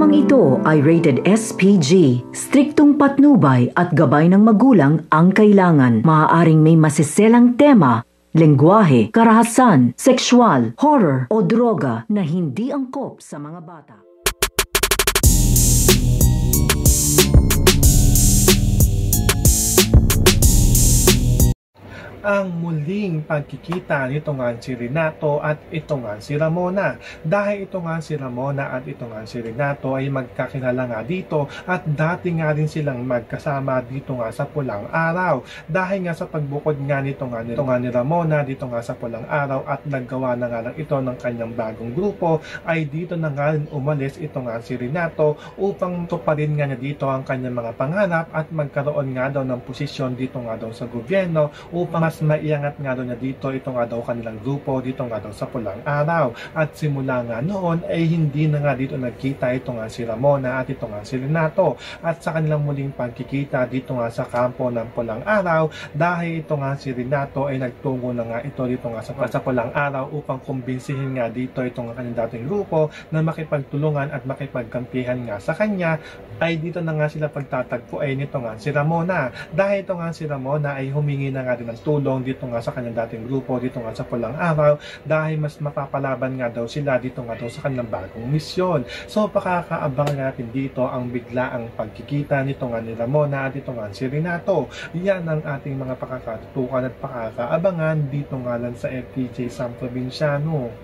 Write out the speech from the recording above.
Programang ito ay rated SPG. Striktong patnubay at gabay ng magulang ang kailangan. Maaaring may masiselang tema, lengguwahe, karahasan, sexual, horror o droga na hindi angkop sa mga bata. Ang muling pagkikita nito nga si Renato at ito nga si Ramona. Dahil ito nga si Ramona at ito nga si Renato ay magkakilala nga dito at dati nga rin silang magkasama dito nga sa Pulang Araw. Dahil nga sa pagbukod nga nito nga ni Ramona dito nga sa Pulang Araw at naggawa na nga lang ito ng kanyang bagong grupo, ay dito na nga rin umalis ito nga si Renato upang tuparin nga niya dito ang kanyang mga pangarap at magkaroon nga daw ng posisyon dito nga daw sa gobyerno upang mas maiangat nga daw niya dito ito nga daw kanilang grupo dito nga daw sa Pulang Araw. At simula nga noon ay hindi na nga dito nagkita ito nga si Ramona at ito nga si Renato. At sa kanilang muling pagkikita dito nga sa kampo ng Pulang Araw, dahil ito nga si Renato ay nagtungo na nga ito dito nga sa Pulang Araw upang kumbinsihin nga dito ito nga kanilang dating grupo na makipagtulungan at makipagkampihan nga sa kanya, ay dito na nga sila pagtatagpuan nito nga si Ramona. Dahil ito nga si Ramona ay humingi na nga din ng tulong dito nga sa kanyang dating grupo dito nga sa Pulang Araw dahil mas mapapalaban nga daw sila dito nga daw sa kanilang bagong misyon. So pakakaabangan natin dito ang biglaang pagkikita nito nga ni Ramona at ito nga si Renato. Yan ang ating mga pakakatutukan at pakakaabangan dito nga lang sa FTJ San Provinciano.